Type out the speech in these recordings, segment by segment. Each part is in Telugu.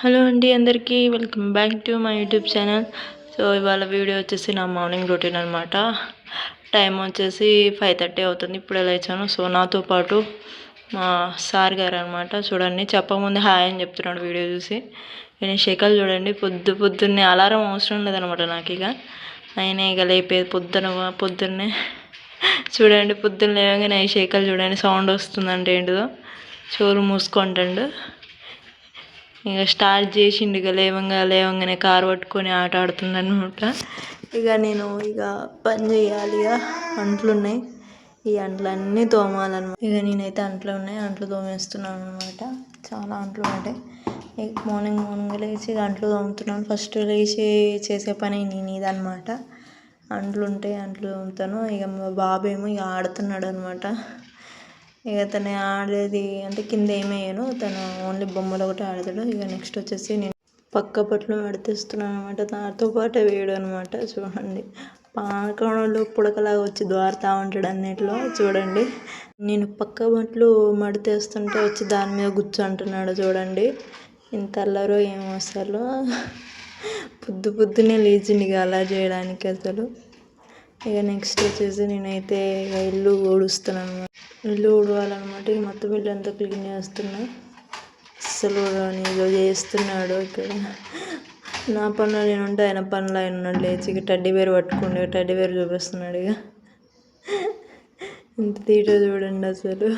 హలో అండి అందరికీ welcome back to my YouTube channel. So ఇవాళ వీడియో వచ్చేసి నా మార్నింగ్ రొటీన్ అనమాట. టైం వచ్చేసి 5:30 అవుతుంది. ఇప్పుడే లేచాను. సో నాతో పాటు మా సార్ గారు అనమాట. చూడండి, చెప్పకముందే హాయ్ అని చెప్తున్నాడు వీడియో చూసి. నేను శేఖలు చూడండి, పొద్దున్నే అలారం అవసరం లేదనమాట నాకు. ఇక ఆయన ఇక లేపేది పొద్దున్నే చూడండి. పొద్దున్న లేవగానే శేఖలు చూడండి సౌండ్ వస్తుందంటే ఏంటిదో చోరు మూసుకుంటాడు. ఇక స్టార్ట్ చేసిండు. ఇక లేవంగానే కారు పట్టుకొని ఆట ఆడుతుందనమాట. ఇక నేను పని చేయాలి. ఇక అంట్లు ఉన్నాయి, ఈ అంట్లన్నీ తోమాలన్నమాట. ఇక నేనైతే అంట్లు తోమేస్తున్నాను అనమాట. చాలా అంట్లు ఉంటాయి. మార్నింగ్ లేచి అంట్లు తోముతున్నాను. ఫస్ట్ లేచి చేసే పని నేను ఇదనమాట. అంట్లు తోముతాను. ఇక మా బాబు ఏమో ఇక ఆడుతున్నాడు అనమాట. ఇక తను ఆడేది అంటే కింద ఏమేయను, తను ఓన్లీ బొమ్మలు ఒకటి ఆడతాడు. ఇక నెక్స్ట్ వచ్చేసి నేను పక్క బట్టలు మడితేస్తున్నాను అనమాట. నాతో పాటే వేయడు అనమాట. చూడండి, పాకంలో పుడకలాగా వచ్చి ద్వారుతూ ఉంటాడు అన్నిట్లో. చూడండి, నేను పక్క బట్టలు మడితేస్తుంటే వచ్చి దాని మీద కూర్చుంటున్నాడు. చూడండి ఇంత అల్లరో ఏమో అసలు. పొద్దున్నే లేచిండు ఇక అలా చేయడానికి అసలు. ఇక నెక్స్ట్ వచ్చేసి నేనైతే ఇక ఇల్లు ఊడుస్తున్నాను అనమాట. ఇల్లు ఊడవాలన్నమాట. ఇక మొత్తం ఇల్లు అంతా క్లీన్ చేస్తున్నా. అస్సలు ఇక చేస్తున్నాడు. ఇక్కడ నా పనులు నేను ఉంటే ఆయన పనులు ఆయన ఉన్నాడు. లేచి ఇక టెడ్డీ బేర్ పట్టుకోండి, టెడ్డీ బేర్ చూపిస్తున్నాడు. ఇక ఇంత తీటో చూడండి అసలు.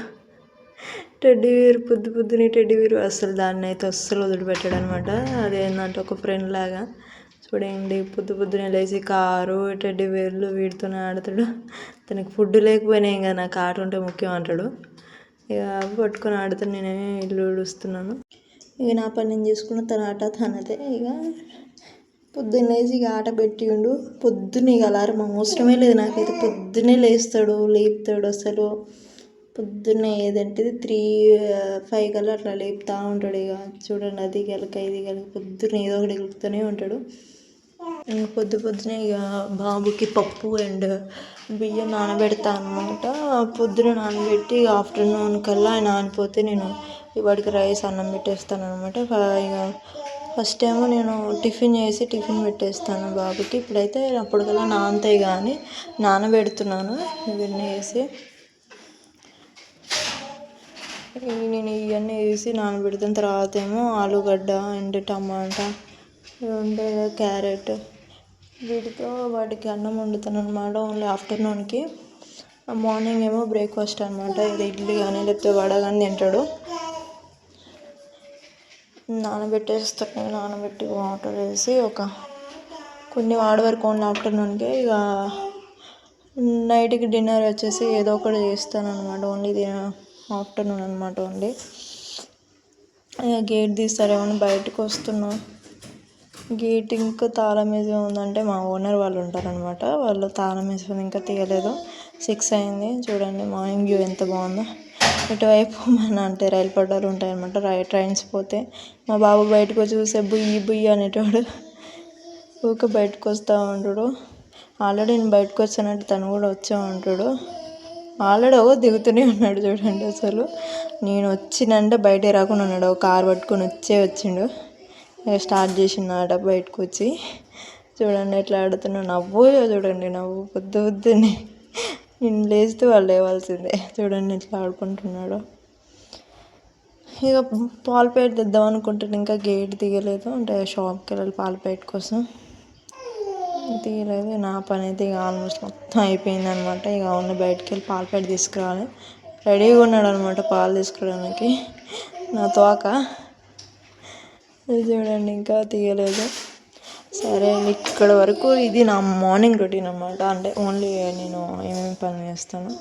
టెడ్డీ బేర్ పొద్దునే టెడ్డీ బేర్ అసలు దాన్ని అయితే అస్సలు వదిలిపెట్టాడు అనమాట. అదేంటంటే ఒక ఫ్రెండ్ లాగా. చూడండి, పొద్దునే లేచి కారు టెడ్డీ బేర్లు వీటితోనే ఆడతాడు. తనకి ఫుడ్ లేకపోయినా ఇంకా నాకు ఆట ఉంటే ముఖ్యం అంటాడు. ఇక అవి పట్టుకొని ఆడుతూ నేనే ఇల్లు ఊడుస్తున్నాను. ఇక నా పని నేను చేసుకున్న తన ఆట తనదే. ఇక పొద్దున్న లేచి ఇక ఆట పెట్టిండు. పొద్దున్న ఇక అలారం అవసరమే లేదు నాకైతే. పొద్దున్నే లేపుతాడు అసలు. పొద్దున్నే ఏదంటే 3-5 కల్లా అట్లా లేపుతూ ఉంటాడు. ఇక చూడండి, అది గెలక ఇది గెలక పొద్దున్న ఏదో ఒకటి గెలుపుతూనే ఉంటాడు. పొద్దునే ఇక బాబుకి పప్పు అండ్ బియ్యం నానబెడతాను అనమాట. పొద్దున నానబెట్టి ఆఫ్టర్నూన్ కల్లా నానిపోతే నేను వాడికి రైస్ అన్నం పెట్టేస్తాను అనమాట. ఇక ఫస్ట్ ఏమో నేను టిఫిన్ పెట్టేస్తాను బాబుకి. ఇప్పుడైతే అప్పటికల్లా నానతాయి కానీ నానబెడుతున్నాను ఇవన్నీ వేసి. నేను ఇవన్నీ వేసి నానబెడుతున్న తర్వాత ఏమో ఆలుగడ్డ అండ్ టమాటా ఉండే క్యారెట్ వీటితో వాటికి అన్నం వండుతాను అనమాట. ఓన్లీ ఆఫ్టర్నూన్కి. మార్నింగ్ ఏమో బ్రేక్ఫాస్ట్ అనమాట. ఇది ఇడ్లీ కానీ లేకపోతే వడ కానీ తింటాడు. నానబెట్టి వాటర్ వేసి కొన్ని వాడి వరకు ఓన్లీ ఆఫ్టర్నూన్కి. ఇక నైట్కి డిన్నర్ వచ్చేసి ఏదో ఒకటి చేస్తాను అనమాట. ఓన్లీ ఇది ఆఫ్టర్నూన్ అనమాట. ఓన్లీ ఇక గేట్ తీస్తారేమో బయటకు వస్తున్నా. గేట్ ఇంకా తాళం వేసి ఉందంటే మా ఓనర్ వాళ్ళు ఉంటారనమాట. వాళ్ళు తాళం వేసుకొని ఇంకా తీయలేదు. 6 అయింది. చూడండి మార్నింగ్ వ్యూ ఎంత బాగుందో. ఇటువైపు అంటే రైలు పట్టాలు ఉంటాయన్నమాట. ట్రైన్స్ పోతే మా బాబు బయటకు వచ్చి చూసే బుయ్యి అనేటోడు. ఊరికే బయటకు వస్తూ ఉంటాడు. ఆల్రెడీ నేను బయటకు వచ్చానంటే తను కూడా వచ్చే ఉంటాడు. ఆల్రెడీ దిగుతూనే ఉన్నాడు. చూడండి అసలు నేను వచ్చినంటే బయటే రాకుండా ఉన్నాడు. కారు పట్టుకొని వచ్చిండు. స్టార్ట్ చేసిన ఆట బయటకు వచ్చి. చూడండి ఎట్లా ఆడుతున్నా. చూడండి పొద్దున్నే నేను లేస్తే వాళ్ళు లేవాల్సిందే. చూడండి ఎట్లా ఆడుకుంటున్నాడు. ఇక పాలు ప్యాకెట్ తెద్దాం అనుకుంటున్నాను. ఇంకా గేట్ తీయలేదు. అంటే షాప్కి వెళ్ళాలి పాల ప్యాకెట్ కోసం. తీయలేదు. నా పని అయితే ఇక ఆల్మోస్ట్ మొత్తం అయిపోయింది అనమాట. ఇక అవును బయటకు వెళ్ళి పాల ప్యాకెట్ తీసుకురావాలి. రెడీగా ఉన్నాడు అనమాట పాలు తీసుకురావడానికి. నా తోక చూడండి ఇంకా తీయలేదు. సరే ఇక్కడ వరకు ఇది నా మార్నింగ్ రొటీన్ అనమాట. అంటే ఓన్లీ నేను ఏమేమి పని చేస్తాను.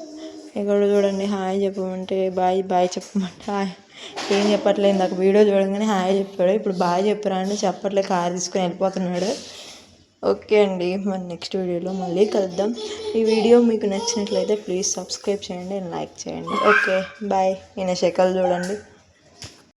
ఇక్కడ చూడండి హాయ్ చెప్పమంటే బాయ్ చెప్పమంటే హాయ్ ఏం చెప్పట్లేదు. నాకు వీడియో చూడగానే హాయ్ చెప్పాడు. ఇప్పుడు బాయ్ చెప్పరా అంటే చెప్పట్లేదు. కారు తీసుకొని వెళ్ళిపోతున్నాడు. ఓకే అండి, మరి నెక్స్ట్ వీడియోలో మళ్ళీ కలుద్దాం. ఈ వీడియో మీకు నచ్చినట్లయితే ప్లీజ్ సబ్స్క్రైబ్ చేయండి అండ్ లైక్ చేయండి. Okay bye. ఈయన శేఖలు చూడండి.